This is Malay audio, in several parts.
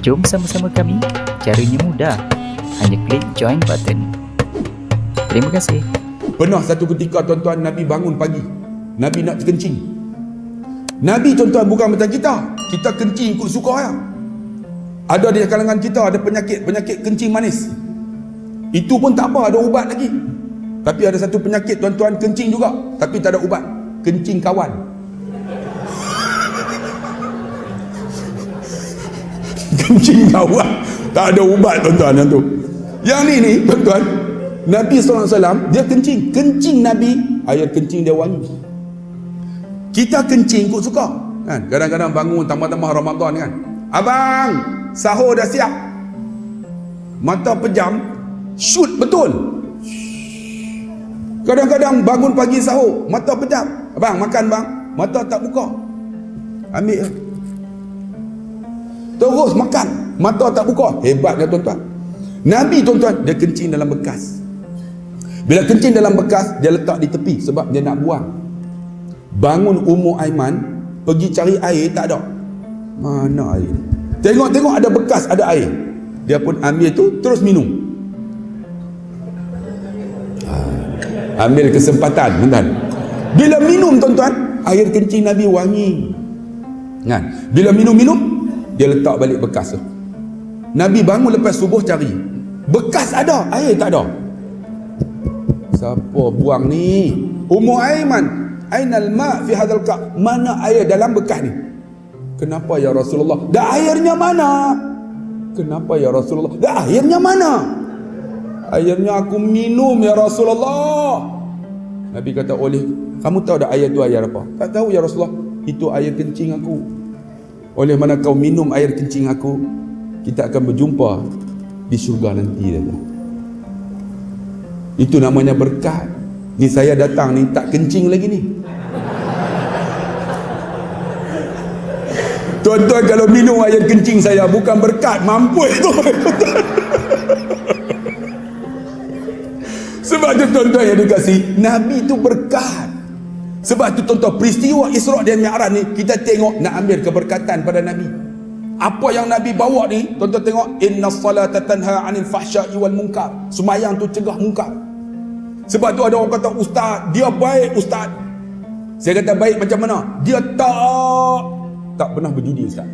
Jom sama-sama kami. Caranya mudah. Hanya klik join button. Terima kasih. Pernah satu ketika tuan-tuan, Nabi bangun pagi, Nabi nak kencing. Nabi tuan-tuan bukan macam kita kencing ikut suka ya. Ada di kalangan kita ada penyakit kencing manis. Itu pun tak apa, ada ubat lagi. Tapi ada satu penyakit tuan-tuan, kencing juga tapi tak ada ubat. Kencing kawan. Kencing kawan tak ada ubat tuan-tuan yang tu. Yang ni tuan-tuan, Nabi SAW dia kencing Nabi, air kencing dia wangi. Kita kencing ikut suka kan. Kadang-kadang bangun tambah-tambah Ramadan kan, abang sahur dah siap, mata pejam, shoot betul. Kadang-kadang bangun pagi sahur, mata pejam, abang makan bang, mata tak buka, ambil terus makan, mata tak buka. Hebatnya tuan-tuan. Nabi tuan-tuan, dia kencing dalam bekas. Bila kencing dalam bekas, dia letak di tepi sebab dia nak buang. Bangun Ummu Aiman, pergi cari air, tak ada. Mana air? Tengok-tengok ada bekas, ada air. Dia pun ambil tu, terus minum. Ambil kesempatan tuan-tuan. Bila minum tuan-tuan, air kencing Nabi wangi kan? Bila minum-minum, dia letak balik bekas tu. Nabi bangun lepas subuh cari, bekas ada, air tak ada. Siapa buang ni? Ummu Aiman, ainal ma' fi hadzal ka'? Mana air dalam bekas ni? Kenapa ya Rasulullah? Dah airnya mana? Kenapa ya Rasulullah? Dah airnya mana? Airnya aku minum ya Rasulullah. Nabi kata, oleh kamu tahu dah air tu air apa? Tak tahu ya Rasulullah. Itu air kencing aku. Oleh mana kau minum air kencing aku, kita akan berjumpa di syurga nanti. Itu namanya berkat. Ni saya datang ni tak kencing lagi ni. Tuan-tuan, kalau minum air kencing saya bukan berkat, mampus tu. Sebab tu tuan-tuan yang dikasih, Nabi tu berkat. Sebab tu tuan-tuan, peristiwa Isra' dan Mi'raj ni kita tengok nak ambil keberkatan pada Nabi. Apa yang Nabi bawa ni, tuan-tuan tengok, innas salata tanha 'anil fahsya'i wal munkar. Sembahyang tu cegah mungkar. Sebab tu ada orang kata, ustaz, dia baik ustaz. Saya kata baik macam mana? Dia tak pernah berjudi ustaz.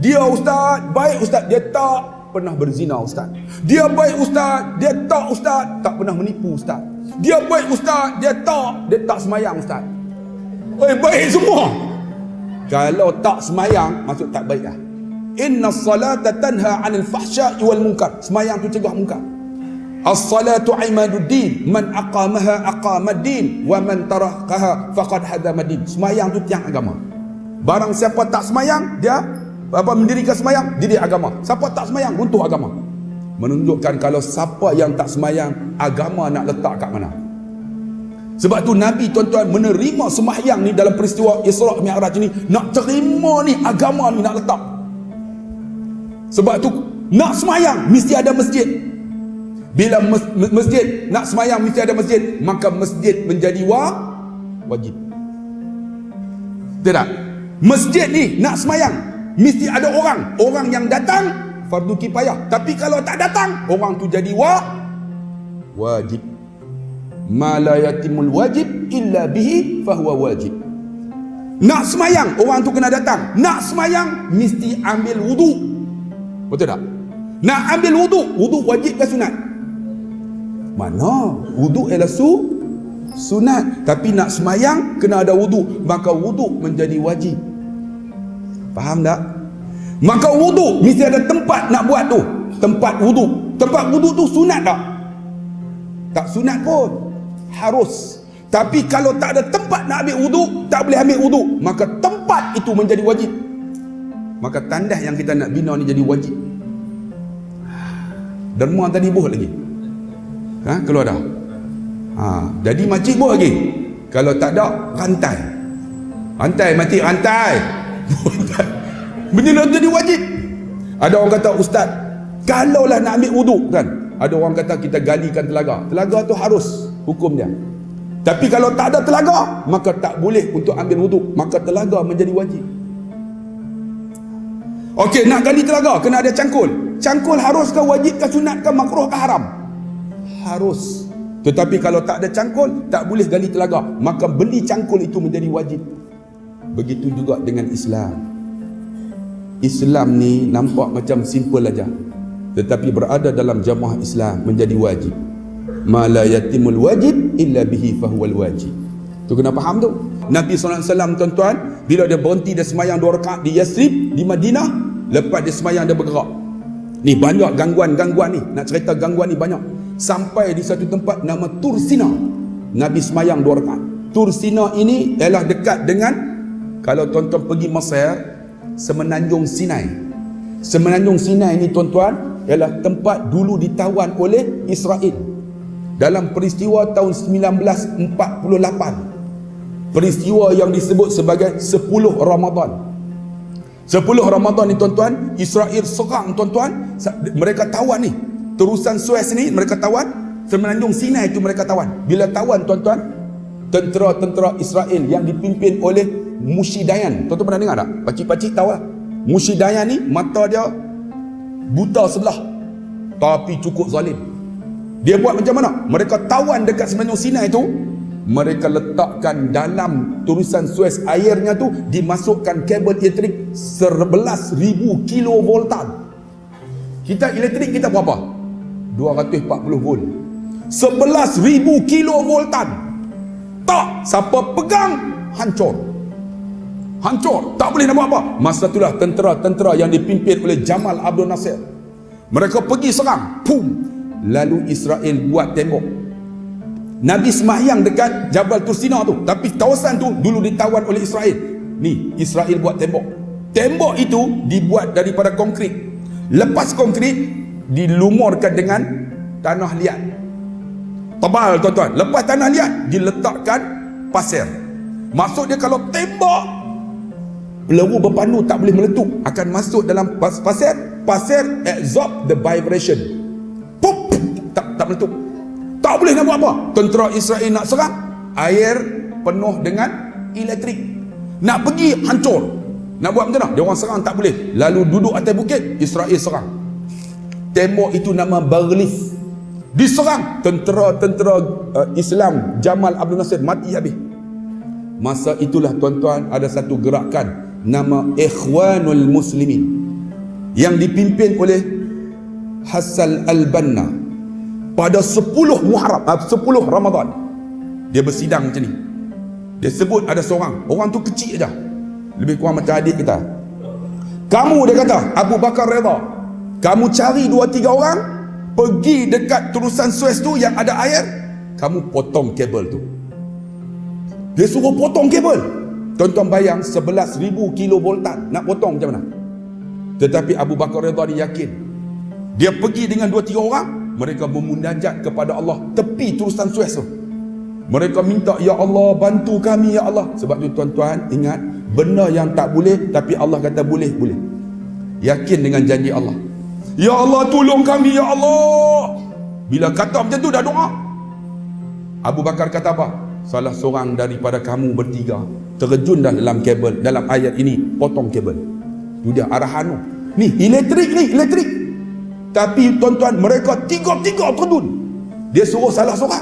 Dia ustaz, baik ustaz, dia tak pernah berzina ustaz. Dia baik ustaz, dia tak pernah menipu ustaz. Dia baik ustaz, dia tak semayang ustaz. Baik semua. Kalau tak semayang, maksud tak baik lah. Inna salata tanha 'anil fahsya'i wal munkar. Semayang tu cegah munkar. As-salatu imaduddin, man aqamaha aqamaddin wa man tarakaha faqad hadamaddin. Semayang tu tiang agama. Barang siapa tak semayang, dia mendirikan semayang, didik agama. Siapa tak semayang, runtuh agama. Menunjukkan kalau siapa yang tak semayang, agama nak letak kat mana. Sebab tu Nabi tuan-tuan menerima sembahyang ni dalam peristiwa Isra' Mi'raj ni. Nak terima ni agama ni nak letak. Sebab tu nak sembahyang mesti ada masjid. Bila masjid nak sembahyang mesti ada masjid, maka masjid menjadi wajib. Tidak? Masjid ni nak sembahyang mesti ada orang yang datang fardu kifayah. Tapi kalau tak datang, orang tu jadi wajib. Ma la yatimul wajib illa bihi fahuwa wajib. Nak semayang, orang tu kena datang. Nak semayang mesti ambil wudu. Betul tak? Nak ambil wudu wajib ke sunat? Mana? Wudu ialah sunat. Tapi nak semayang kena ada wudu, maka wudu menjadi wajib. Faham tak? Maka wudu mesti ada tempat nak buat tu. Tempat wudu tu sunat tak? Tak sunat pun, harus. Tapi kalau tak ada tempat nak ambil wudu, tak boleh ambil wudu, maka tempat itu menjadi wajib. Maka tandas yang kita nak bina ni jadi wajib. Derma tadi buh lagi. Keluar dah. Jadi makcik buh lagi. Kalau tak ada, rantai makcik, rantai. Benda jadi wajib. Ada orang kata, ustaz, kalaulah nak ambil wudu kan, ada orang kata kita galikan telaga tu harus hukum dia. Tapi kalau tak ada telaga, maka tak boleh untuk ambil wudu, maka telaga menjadi wajib. Okey, nak gali telaga kena ada cangkul. Cangkul harus ke wajib ke sunat ke makruh ke haram? Harus. Tetapi kalau tak ada cangkul, tak boleh gali telaga. Maka beli cangkul itu menjadi wajib. Begitu juga dengan Islam. Islam ni nampak macam simple aja. Tetapi berada dalam jamaah Islam menjadi wajib. Ma la yatimul wajib illa bihi fahuwal wajib. Tu kena faham tu. Nabi SAW tuan-tuan, bila dia berhenti dia semayang 2 rakaat di Yathrib, di Madinah, lepas dia semayang dia bergerak. Ni banyak gangguan-gangguan ni. Nak cerita gangguan ni banyak. Sampai di satu tempat nama Tur Sina. Nabi semayang 2 rakaat. Tur Sina ini ialah dekat dengan, kalau tuan-tuan pergi Mesir, Semenanjung Sinai. Semenanjung Sinai ni tuan-tuan ialah tempat dulu ditawan oleh Israel dalam peristiwa tahun 1948. Peristiwa yang disebut sebagai 10 Ramadan. 10 Ramadan ni tuan-tuan, Israel serang tuan-tuan. Mereka tawan ni, terusan Suez ni mereka tawan, Semenanjung Sinai itu mereka tawan. Bila tawan tuan-tuan, tentera-tentera Israel yang dipimpin oleh Moshe Dayan. Tuan-tuan pernah dengar tak? Pakcik-pakcik tahu lah. Moshe Dayan ni mata dia buta sebelah, tapi cukup zalim. Dia buat macam mana? Mereka tawan dekat Semenanjung Sinai itu, mereka letakkan dalam terusan Suez, airnya tu dimasukkan kabel elektrik 11,000 kilovoltan. Kita elektrik kita berapa? 240 volt. 11,000 kilovoltan. Tak, siapa pegang hancur. Hancur, tak boleh nak buat apa. Masa itulah tentera-tentera yang dipimpin oleh Jamal Abdul Nasir, mereka pergi serang, pum. Lalu Israel buat tembok. Nabi sembahyang dekat Jabal Tursina tu, tapi kawasan tu dulu ditawan oleh Israel. Ni Israel buat tembok. Tembok itu dibuat daripada konkrit. Lepas konkrit dilumurkan dengan tanah liat tebal tuan-tuan. Lepas tanah liat diletakkan pasir. Maksud dia kalau tembak, peluru berpandu tak boleh meletup, akan masuk dalam pasir. Pasir absorb the vibration. Pup, tak meletup. Tak boleh nak buat apa. Tentera Israel nak serang, air penuh dengan elektrik. Nak pergi hancur. Nak buat macam mana? Dia orang serang tak boleh. Lalu duduk atas bukit, Israel serang. Tembok itu nama Barlis. Diserang, tentera-tentera Islam Jamal Abdul Nasir mati habis. Masa itulah tuan-tuan ada satu gerakan nama Ikhwanul Muslimin yang dipimpin oleh Hassan Al-Banna. Pada 10 Muharram, 10 Ramadan, dia bersidang macam ni. Dia sebut ada seorang, orang tu kecil aja, lebih kurang macam adik kita. Kamu, dia kata, Abu Bakar Redha, kamu cari 2-3 orang, pergi dekat terusan Suez tu yang ada air, kamu potong kabel tu. Dia suruh potong kabel. Tuan-tuan bayang 11,000 kilovoltan, nak potong macam mana? Tetapi Abu Bakar Redha dia yakin. Dia pergi dengan 2-3 orang, mereka memunajat kepada Allah tepi terusan Suez tu. Mereka minta, ya Allah bantu kami ya Allah. Sebab tu tuan-tuan ingat, benda yang tak boleh tapi Allah kata boleh. Yakin dengan janji Allah. Ya Allah tolong kami ya Allah. Bila kata macam tu dah doa, Abu Bakar kata apa? Salah seorang daripada kamu bertiga terjun dalam kabel, dalam ayat ini, potong kabel. Tu dia arahan tu. Ni elektrik. Tapi tuan-tuan, mereka tiga-tiga terjun. Dia suruh salah seorang,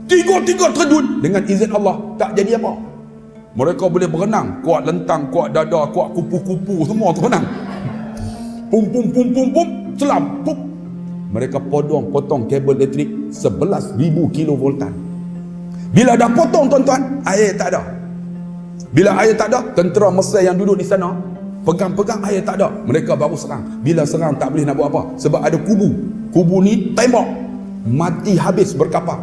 tiga-tiga terjun. Dengan izin Allah, tak jadi apa. Mereka boleh berenang, kuat lentang, kuat dada, kuat kupu-kupu, semua berenang. Pum, selam, pum. Mereka potong kabel elektrik 11,000 kilovoltan. Bila dah potong tuan-tuan, air tak ada. Bila air tak ada, tentera Mesir yang duduk di sana pegang air tak ada, mereka baru serang. Bila serang tak boleh nak buat apa, sebab ada kubu ni tembak, mati habis berkapar,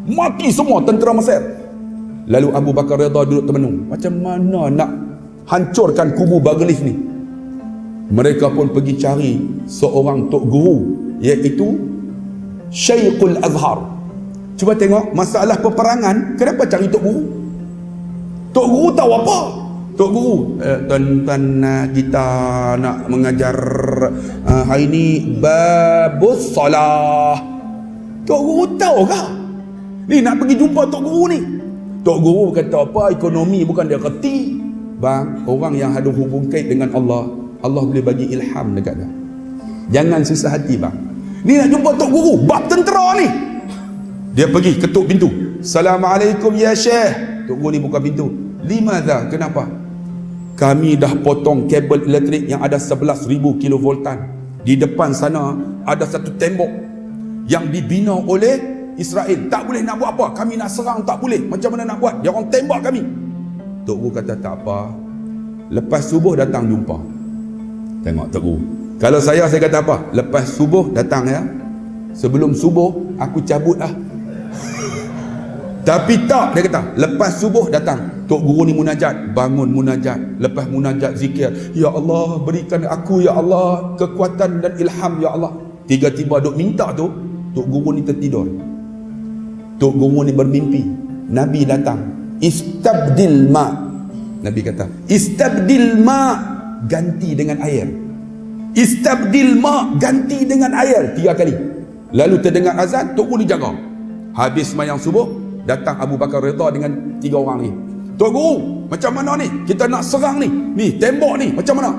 mati semua tentera Mesir. Lalu Abu Bakar Redha duduk termenung, macam mana nak hancurkan kubu Barlis ni. Mereka pun pergi cari seorang tok guru, iaitu Syekhul Azhar. Cuba tengok masalah peperangan, kenapa cari tok guru? Tok guru tahu apa? Tok guru, tuan-tuan, kita nak mengajar hari ni babus salah. Tok guru tahu kah? Ni nak pergi jumpa tok guru ni. Tok guru kata apa? Ekonomi bukan dia kerti. Bang, orang yang ada hubung kait dengan Allah, Allah boleh bagi ilham dekat dia. Jangan susah hati bang. Ni nak jumpa tok guru bab tentera ni. Dia pergi ketuk pintu. Assalamualaikum ya Syekh. Tok guru ni buka pintu. Limadha? Kenapa? Kami dah potong kabel elektrik yang ada 11,000 kilovoltan. Di depan sana ada satu tembok yang dibina oleh Israel. Tak boleh nak buat apa. Kami nak serang tak boleh. Macam mana nak buat? Dia orang tembak kami. Tok guru kata tak apa. Lepas subuh datang jumpa. Tengok Tok guru. Kalau saya kata apa? Lepas subuh datang ya. Sebelum subuh aku cabut lah. Tapi tak, dia kata lepas subuh datang. Tok guru ni munajat, bangun munajat. Lepas munajat zikir, ya Allah berikan aku ya Allah kekuatan dan ilham ya Allah. Tiba-tiba duk minta tu, tok guru ni tertidur. Tok guru ni bermimpi Nabi datang. Istabdil ma. Nabi kata istabdil ma, ganti dengan air. Istabdil ma, ganti dengan air 3 kali. Lalu terdengar azan, tok guru ni jaga. Habis sembahyang subuh, datang Abu Bakar Ridha dengan 3 orang ni. Tok guru, macam mana ni? Kita nak serang ni. Ni tembok ni, macam mana?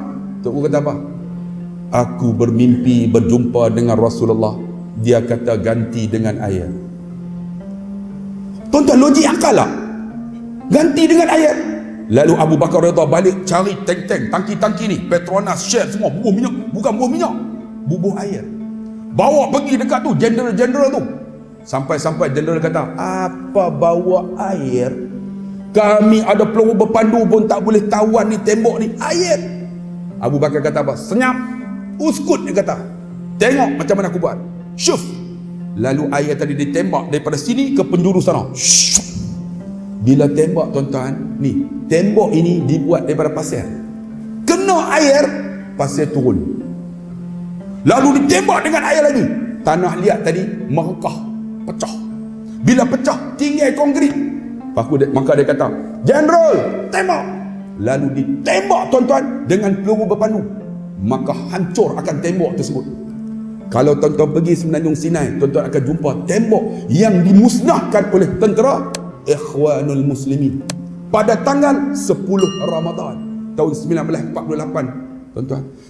Tok guru kata apa? Aku bermimpi berjumpa dengan Rasulullah. Dia kata ganti dengan air. Tuan-tuan, logik akal lah. Ganti dengan air. Lalu Abu Bakar Ridha balik cari tank-tank, tangki-tangki ni, Petronas, Shell semua, bubuh minyak. Bukan bubuh minyak, bubuh air. Bawa pergi dekat tu, jenderal-jenderal tu. Sampai-sampai jenderal kata, apa bawa air? Kami ada peluru berpandu pun tak boleh tawan ni tembok ni. Air. Abu Bakar kata apa? Senyap. Uskut dia kata. Tengok macam mana aku buat. Syuf. Lalu air tadi ditembak daripada sini ke penjuru sana. Syuf. Bila tembak tuan-tuan, ni tembok ini dibuat daripada pasir. Kena air, pasir turun. Lalu ditembak dengan air lagi. Tanah liat tadi merekah, pecah. Bila pecah, tinggal konkrit. Maka dia kata, General, tembak. Lalu ditembak tuan-tuan dengan peluru berpandu. Maka hancur akan tembok tersebut. Kalau tuan-tuan pergi Semenanjung Sinai, tuan-tuan akan jumpa tembok yang dimusnahkan oleh tentera Ikhwanul Muslimin pada tanggal 10 Ramadan tahun 1948. Tuan-tuan,